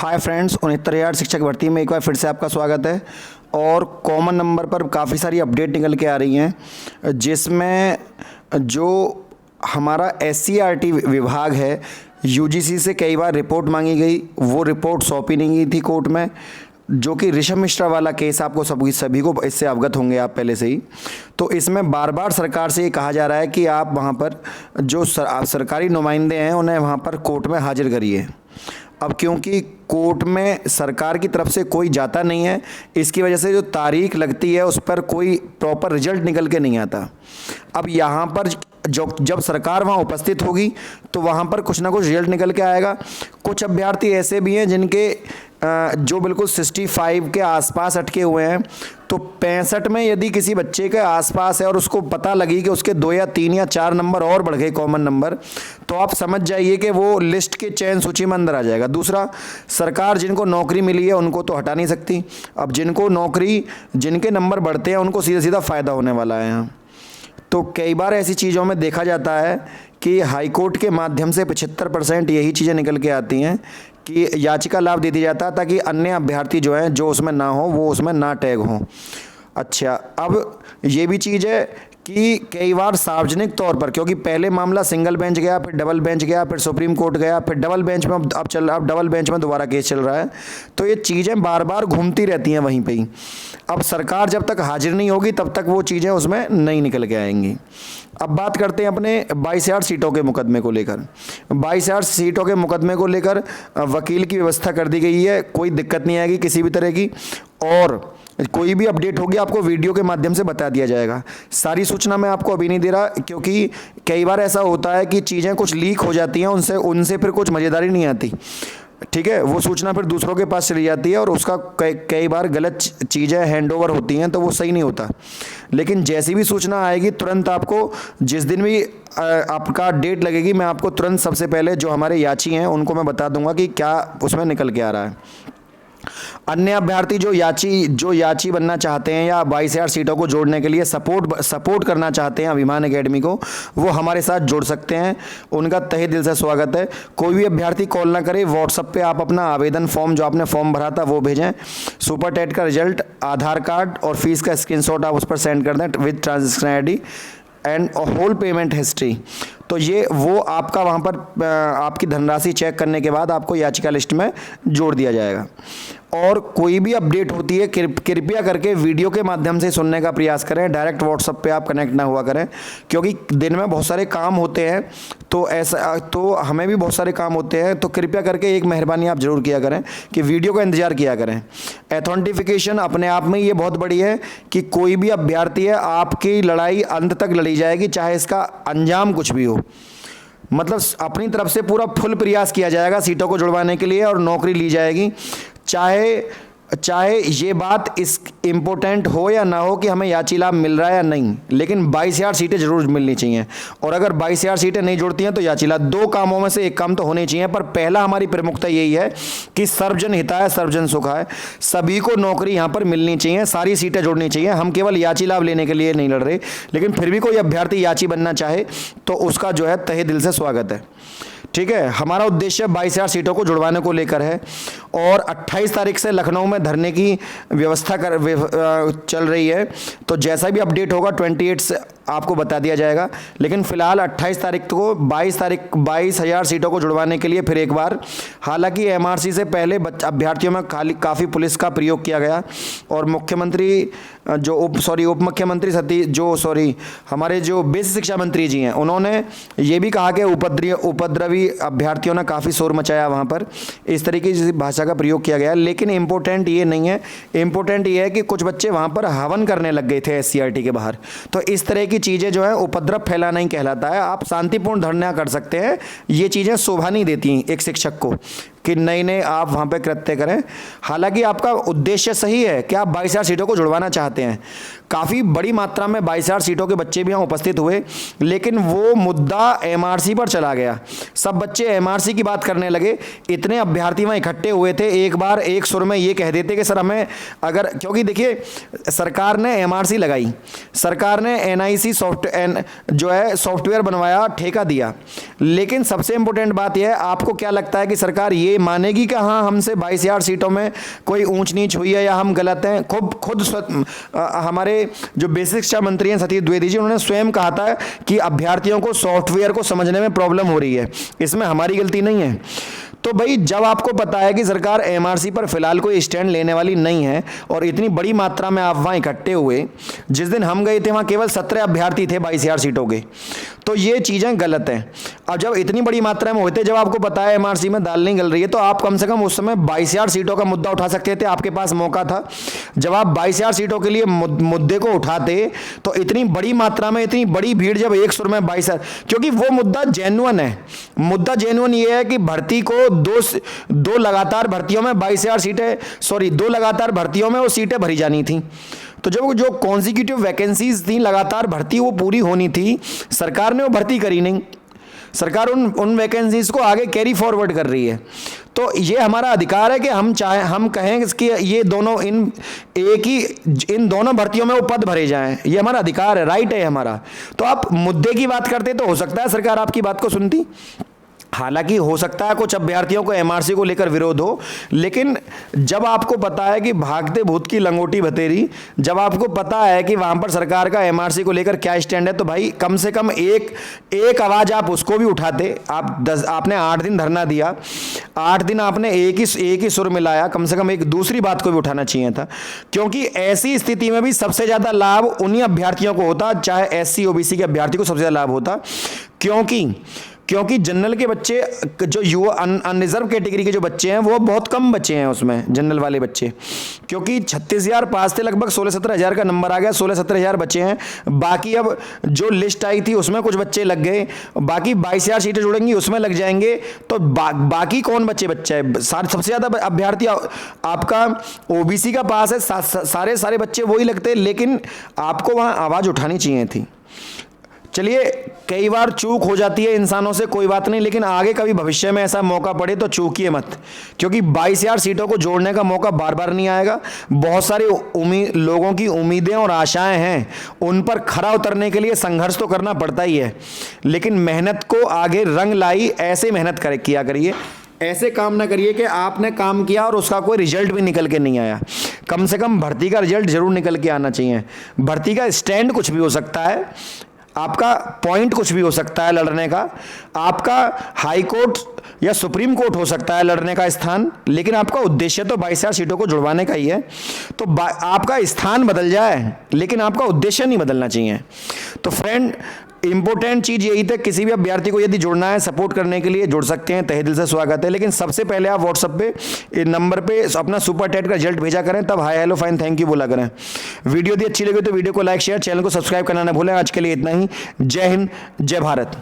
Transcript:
Hi friends, 69,000 शिक्षक भर्ती में एक बार फिर से आपका स्वागत है। और कॉमन नंबर पर काफ़ी सारी अपडेट निकल के आ रही हैं, जिसमें जो हमारा SCERT विभाग है, UGC से कई बार रिपोर्ट मांगी गई, वो रिपोर्ट सौंपी नहीं गई थी कोर्ट में, जो कि ऋषभ मिश्रा वाला केस आपको सभी को इससे अवगत होंगे आप पहले से ही। तो इसमें बार बार सरकार से ये कहा जा रहा है कि आप वहाँ पर जो सरकारी नुमाइंदे हैं उन्हें वहाँ पर कोर्ट में हाजिर करिए। अब क्योंकि कोर्ट में सरकार की तरफ से कोई जाता नहीं है, इसकी वजह से जो तारीख लगती है उस पर कोई प्रॉपर रिजल्ट निकल के नहीं आता। अब यहाँ पर जब सरकार वहाँ उपस्थित होगी तो वहाँ पर कुछ ना कुछ रिजल्ट निकल के आएगा। कुछ अभ्यर्थी ऐसे भी हैं जिनके जो बिल्कुल 65 के आसपास अटके हुए हैं, तो 65 में यदि किसी बच्चे के आसपास है और उसको पता लगी कि उसके 2 या 3 या 4 नंबर और बढ़ गए कॉमन नंबर, तो आप समझ जाइए कि वो लिस्ट के चयन सूची में अंदर आ जाएगा। दूसरा, सरकार जिनको नौकरी मिली है उनको तो हटा नहीं सकती। अब जिनके नंबर बढ़ते हैं उनको सीधा सीधा फ़ायदा होने वाला है यहाँ। तो कई बार ऐसी चीज़ों में देखा जाता है कि हाईकोर्ट के माध्यम से 75% यही चीज़ें निकल के आती हैं कि याचिका लाभ दे दिया जाता है ताकि अन्य अभ्यर्थी जो हैं जो उसमें ना हो वो उसमें ना टैग हों। अच्छा, अब ये भी चीज़ है कि कई बार सार्वजनिक तौर पर, क्योंकि पहले मामला सिंगल बेंच गया, फिर डबल बेंच गया, फिर सुप्रीम कोर्ट गया, फिर डबल बेंच में अब डबल बेंच में दोबारा केस चल रहा है, तो ये चीज़ें बार बार घूमती रहती हैं वहीं पे ही। अब सरकार जब तक हाजिर नहीं होगी तब तक वो चीज़ें उसमें नहीं निकल के आएंगी। अब बात करते हैं अपने 22,000 सीटों के मुकदमे को लेकर। 22,000 सीटों के मुकदमे को लेकर वकील की व्यवस्था कर दी गई है, कोई दिक्कत नहीं आएगी किसी भी तरह की, और कोई भी अपडेट होगी आपको वीडियो के माध्यम से बता दिया जाएगा। सारी सूचना मैं आपको अभी नहीं दे रहा, क्योंकि कई बार ऐसा होता है कि चीज़ें कुछ लीक हो जाती हैं, उनसे फिर कुछ मज़ेदारी नहीं आती। ठीक है, वो सूचना फिर दूसरों के पास चली जाती है और उसका कई बार गलत चीज़ें हैंडओवर होती हैं, तो वो सही नहीं होता। लेकिन जैसी भी सूचना आएगी तुरंत आपको, जिस दिन भी आपका डेट लगेगी, मैं आपको तुरंत सबसे पहले जो हमारे याची हैं उनको मैं बता दूंगा कि क्या उसमें निकल के आ रहा है। अन्य अभ्यर्थी जो याची बनना चाहते हैं या 22,000 सीटों को जोड़ने के लिए सपोर्ट करना चाहते हैं अभिमान एकेडमी को, वो हमारे साथ जुड़ सकते हैं। उनका तहे दिल से स्वागत है। कोई भी अभ्यर्थी कॉल ना करे, व्हाट्सएप पे आप अपना आवेदन फॉर्म, जो आपने फॉर्म भरा था वो भेजें। सुपर टेट का रिजल्ट, आधार कार्ड और फीस का स्क्रीनशॉट आप उस पर सेंड कर दें with transaction ID and whole payment history. तो ये वो आपका वहाँ पर आपकी धनराशि चेक करने के बाद आपको याचिका लिस्ट में जोड़ दिया जाएगा। और कोई भी अपडेट होती है कृपया करके वीडियो के माध्यम से सुनने का प्रयास करें, डायरेक्ट व्हाट्सएप पे आप कनेक्ट ना हुआ करें, क्योंकि दिन में बहुत सारे काम होते हैं, तो हमें भी बहुत सारे काम होते हैं। तो कृपया करके एक मेहरबानी आप ज़रूर किया करें कि वीडियो का इंतज़ार किया करें। ऑथेंटिफिकेशन अपने आप में ये बहुत बड़ी है कि कोई भी अभ्यर्थी है, आपकी लड़ाई अंत तक लड़ी जाएगी, चाहे इसका अंजाम कुछ भी हो। मतलब अपनी तरफ से पूरा फुल प्रयास किया जाएगा सीटों को जुड़वाने के लिए और नौकरी ली जाएगी, चाहे ये बात इस इम्पोर्टेंट हो या ना हो कि हमें याची लाभ मिल रहा है या नहीं, लेकिन 22,000 सीटें जरूर मिलनी चाहिए। और अगर 22,000 सीटें नहीं जुड़ती हैं तो याची लाभ, 2 कामों में से एक काम तो होने चाहिए। पर पहला हमारी प्रमुखता यही है कि सर्वजन हिताय सर्वजन सुखाय, सभी को नौकरी यहाँ पर मिलनी चाहिए, सारी सीटें जुड़नी चाहिए। हम केवल याची लाभ लेने के लिए नहीं लड़ रहे, लेकिन फिर भी कोई अभ्यर्थी याची बनना चाहे तो उसका जो है तहे दिल से स्वागत है। ठीक है, हमारा उद्देश्य 22,000 सीटों को जुड़वाने को लेकर है और 28 तारीख से लखनऊ में धरने की व्यवस्था चल रही है। तो जैसा भी अपडेट होगा 28 से आपको बता दिया जाएगा, लेकिन फिलहाल 28 तारीख को 22,000 सीटों को जुड़वाने के लिए फिर एक बार, हालांकि MRC से पहले अभ्यर्थियों में काफ़ी पुलिस का प्रयोग किया गया और मुख्यमंत्री उप मुख्यमंत्री हमारे जो बेसिक शिक्षा मंत्री जी हैं, उन्होंने ये भी कहा कि उपद्रवी अभ्यर्थियों ने काफ़ी शोर मचाया वहाँ पर, इस तरीके की भाषा का प्रयोग किया गया। लेकिन इम्पोर्टेंट ये नहीं है, इम्पोर्टेंट ये है कि कुछ बच्चे वहाँ पर हवन करने लग गए थे SCERT के बाहर। तो इस तरह की चीज़ें जो है उपद्रव फैलाना ही कहलाता है। आप शांतिपूर्ण धरना कर सकते हैं, ये चीज़ें शोभा नहीं देती एक शिक्षक को कि नहीं आप वहाँ पे कृत्य करें। हालांकि आपका उद्देश्य सही है कि आप 22,000 सीटों को जुड़वाना चाहते हैं। काफ़ी बड़ी मात्रा में 22,000 सीटों के बच्चे भी यहाँ उपस्थित हुए, लेकिन वो मुद्दा MRC पर चला गया। सब बच्चे MRC की बात करने लगे। इतने अभ्यर्थी वहाँ इकट्ठे हुए थे, एक बार एक सुर में ये कह देते कि सर हमें अगर, क्योंकि देखिए सरकार ने MRC लगाई, सरकार ने NIC सॉफ्टवेयर बनवाया, ठेका दिया, लेकिन सबसे इंपॉर्टेंट बात यह है, आपको क्या लगता है कि सरकार ये ये मानेगी कि हाँ हमसे 22,000 सीटों में कोई ऊंच नीच हुई है या हम गलत हैं। खुद हमारे जो बेसिक शिक्षा मंत्री हैं सतीश द्विवेदी जी, उन्होंने स्वयं कहा था कि अभ्यर्थियों को सॉफ्टवेयर को समझने में प्रॉब्लम हो रही है, इसमें हमारी गलती नहीं है। तो भाई जब आपको पता है कि सरकार एमआरसी पर फिलहाल कोई स्टैंड लेने वाली नहीं है और इतनी बड़ी मात्रा में आप वहाँ इकट्ठे हुए, जिस दिन हम गए थे वहाँ केवल 17 अभ्यर्थी थे 22,000 सीटों के, तो ये चीज़ें गलत हैं। अब जब इतनी बड़ी मात्रा में होते, जब आपको पता है एमआरसी में दाल नहीं गल रही है, तो आप कम से कम उस समय 22,000 सीटों का मुद्दा उठा सकते थे। आपके पास मौका था। जब आप 22,000 सीटों के लिए मुद्दे को उठाते तो इतनी बड़ी मात्रा में, इतनी बड़ी भीड़ जब एक सुर में 22,000, क्योंकि वो मुद्दा जेन्युइन है। मुद्दा जेन्युइन ये है कि भर्ती को दो लगातार भर्तियों में 22,000 सीटें, सॉरी 2 लगातार भर्तियों में वो सीटें भरी जानी थी। तो जब जो कॉन्जिक्यूटिव वैकेंसीज थी, लगातार भर्ती वो पूरी होनी थी, सरकार ने वो भर्ती करी नहीं। सरकार उन वैकेंसीज को आगे कैरी फॉरवर्ड कर रही है। तो ये हमारा अधिकार है कि हम कहें कि ये दोनों इन दोनों भर्तियों में वो पद भरे जाएं। ये हमारा अधिकार है, राइट है हमारा। तो आप मुद्दे की बात करते तो हो सकता है सरकार आपकी बात को सुनती। हालांकि हो सकता है कुछ अभ्यर्थियों को एमआरसी को लेकर विरोध हो, लेकिन जब आपको पता है कि भागते भूत की लंगोटी भतेरी, जब आपको पता है कि वहां पर सरकार का एमआरसी को लेकर क्या स्टैंड है, तो भाई कम से कम एक आवाज आप उसको भी उठाते। आपने 8 दिन धरना दिया, 8 दिन आपने एक ही सुर मिलाया, कम से कम एक दूसरी बात को भी उठाना चाहिए था। क्योंकि ऐसी स्थिति में भी सबसे ज्यादा लाभ उन्हीं अभ्यर्थियों को होता, चाहे एससी ओबीसी के अभ्यर्थी को सबसे ज्यादा लाभ होता। क्योंकि जनरल के बच्चे, जो युवा अनरिजर्व कैटेगरी के जो बच्चे हैं, वो बहुत कम बच्चे हैं उसमें, जनरल वाले बच्चे। क्योंकि 36,000 पास थे, लगभग 16-17 का नंबर आ गया, 16-17 बच्चे हैं। बाकी अब जो लिस्ट आई थी उसमें कुछ बच्चे लग गए, बाकी 22,000 सीटें जुड़ेंगी उसमें लग जाएंगे। तो बाकी कौन बच्चे है? सबसे ज़्यादा अभ्यर्थी आपका ओबीसी का पास है, सारे बच्चे वही लगते, लेकिन आपको वहाँ आवाज़ उठानी चाहिए थी। चलिए, कई बार चूक हो जाती है इंसानों से, कोई बात नहीं, लेकिन आगे कभी भविष्य में ऐसा मौका पड़े तो चूकिए मत, क्योंकि 22,000 सीटों को जोड़ने का मौका बार बार नहीं आएगा। बहुत सारे लोगों की उम्मीदें और आशाएं हैं, उन पर खरा उतरने के लिए संघर्ष तो करना पड़ता ही है, लेकिन मेहनत को आगे रंग लाई, ऐसे मेहनत किया करिए। ऐसे काम ना करिए कि आपने काम किया और उसका कोई रिजल्ट भी निकल के नहीं आया। कम से कम भर्ती का रिजल्ट जरूर निकल के आना चाहिए। भर्ती का स्टैंड कुछ भी हो सकता है, आपका पॉइंट कुछ भी हो सकता है लड़ने का, आपका हाई कोर्ट या सुप्रीम कोर्ट हो सकता है लड़ने का स्थान, लेकिन आपका उद्देश्य तो 22,000 सीटों को जुड़वाने का ही है। तो आपका स्थान बदल जाए, लेकिन आपका उद्देश्य नहीं बदलना चाहिए। तो फ्रेंड, इंपॉर्टेंट चीज़ यही था, किसी भी अभ्यर्थी को यदि जुड़ना है, सपोर्ट करने के लिए जुड़ सकते हैं, तहे दिल से स्वागत है। लेकिन सबसे पहले आप व्हाट्सएप पे नंबर पे अपना सुपर टेट का रिजल्ट भेजा करें, तब hi hello fine thank you बोला करें। वीडियो यदि अच्छी लगी तो वीडियो को लाइक शेयर, चैनल को सब्सक्राइब करना ना भूलें। आज के लिए इतना ही। जय हिंद, जय भारत।